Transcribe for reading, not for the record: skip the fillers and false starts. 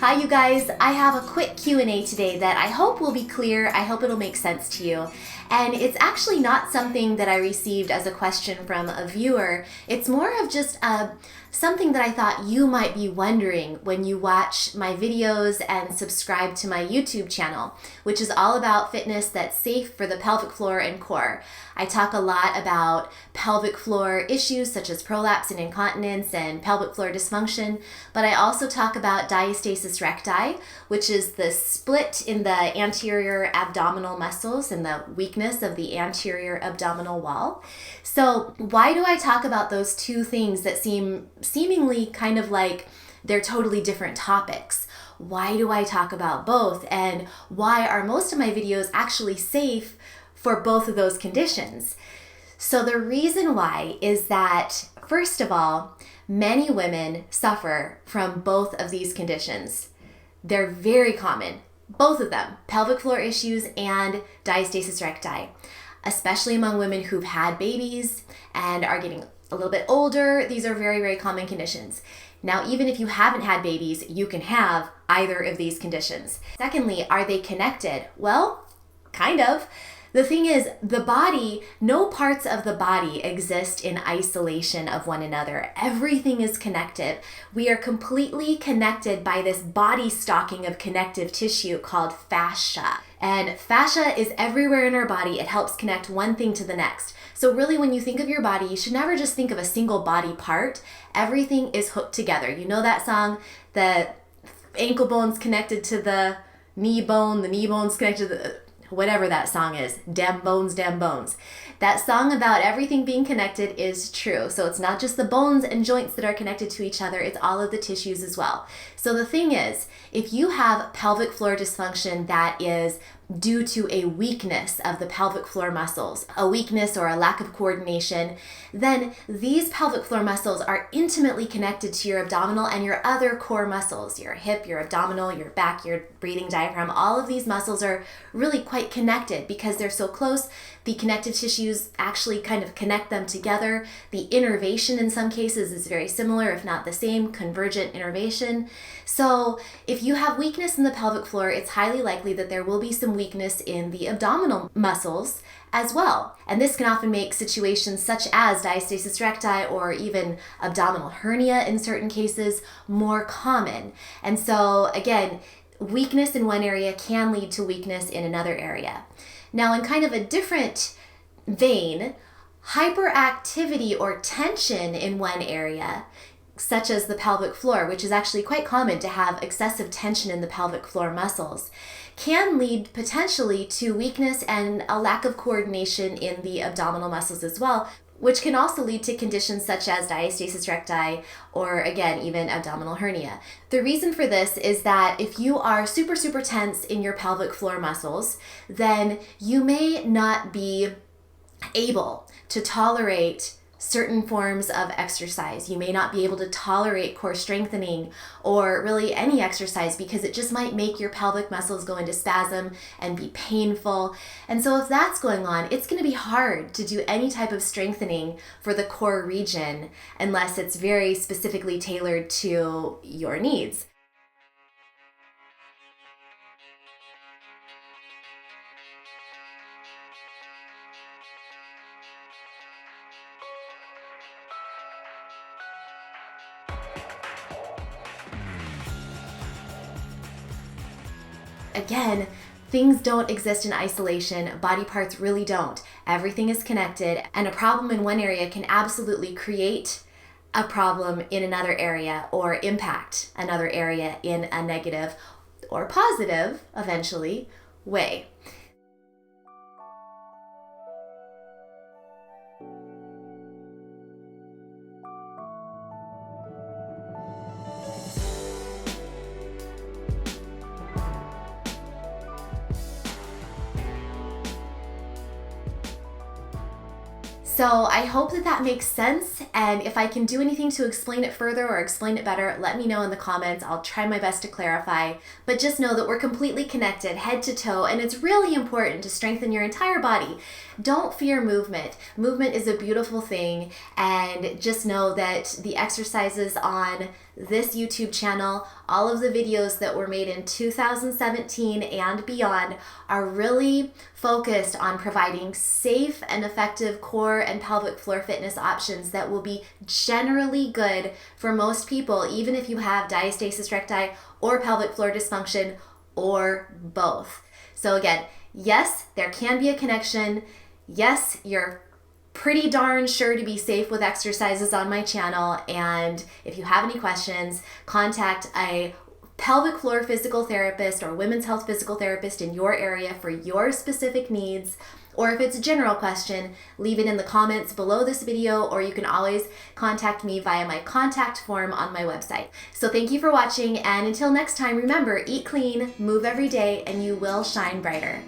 Hi you guys, I have a quick Q&A today that I hope will be clear. I hope it'll make sense to you. And it's actually not something that I received as a question from a viewer. It's more of just something that I thought you might be wondering when you watch my videos and subscribe to my YouTube channel, which is all about fitness that's safe for the pelvic floor and core. I talk a lot about pelvic floor issues such as prolapse and incontinence and pelvic floor dysfunction, but I also talk about diastasis recti, which is the split in the anterior abdominal muscles and the weakness of the anterior abdominal wall. So why do I talk about those two things that seem seemingly kind of like they're totally different topics? Why do I talk about both? And why are most of my videos actually safe for both of those conditions? So the reason why is that, first of all, many women suffer from both of these conditions. They're very common, both of them, pelvic floor issues and diastasis recti, especially among women who've had babies and are getting a little bit older. These are very, very common conditions. Now, even if you haven't had babies, you can have either of these conditions. Secondly, are they connected? Well, kind of. The thing is, the body, no parts of the body exist in isolation of one another. Everything is connected. We are completely connected by this body stocking of connective tissue called fascia. And fascia is everywhere in our body. It helps connect one thing to the next. So really, when you think of your body, you should never just think of a single body part. Everything is hooked together. You know that song, the ankle bone's connected to the knee bone's connected to the... whatever that song is, damn bones, damn bones. That song about everything being connected is true. So it's not just the bones and joints that are connected to each other, it's all of the tissues as well. So the thing is, if you have pelvic floor dysfunction that is due to a weakness of the pelvic floor muscles, a weakness or a lack of coordination, then these pelvic floor muscles are intimately connected to your abdominal and your other core muscles, your hip, your abdominal, your back, your breathing diaphragm. All of these muscles are really quite connected because they're so close. The connective tissues actually kind of connect them together. The innervation in some cases is very similar, if not the same, convergent innervation. So if you have weakness in the pelvic floor, it's highly likely that there will be some weakness in the abdominal muscles as well. And this can often make situations such as diastasis recti or even abdominal hernia in certain cases more common. And so again, weakness in one area can lead to weakness in another area. Now, in kind of a different vein, hyperactivity or tension in one area, such as the pelvic floor, which is actually quite common to have excessive tension in the pelvic floor muscles, can lead potentially to weakness and a lack of coordination in the abdominal muscles as well, which can also lead to conditions such as diastasis recti or, again, even abdominal hernia. The reason for this is that if you are super, super tense in your pelvic floor muscles, then you may not be able to tolerate certain forms of exercise. You may not be able to tolerate core strengthening or really any exercise because it just might make your pelvic muscles go into spasm and be painful. And so if that's going on, it's going to be hard to do any type of strengthening for the core region unless it's very specifically tailored to your needs. Again, things don't exist in isolation. Body parts really don't. Everything is connected, and a problem in one area can absolutely create a problem in another area or impact another area in a negative or positive, eventually, way. So I hope that that makes sense, and if I can do anything to explain it further or explain it better, let me know in the comments. I'll try my best to clarify, but just know that we're completely connected head to toe, and it's really important to strengthen your entire body don't fear movement. Movement is a beautiful thing, and just know that the exercises on this YouTube channel, all of the videos that were made in 2017 and beyond, are really focused on providing safe and effective core and pelvic floor fitness options that will be generally good for most people, even if you have diastasis recti or pelvic floor dysfunction or both. So again, yes, there can be a connection. Yes, you're pretty darn sure to be safe with exercises on my channel. And if you have any questions, contact a pelvic floor physical therapist or women's health physical therapist in your area for your specific needs. Or if it's a general question, leave it in the comments below this video, or you can always contact me via my contact form on my website. So thank you for watching, and until next time, remember, eat clean, move every day, and you will shine brighter.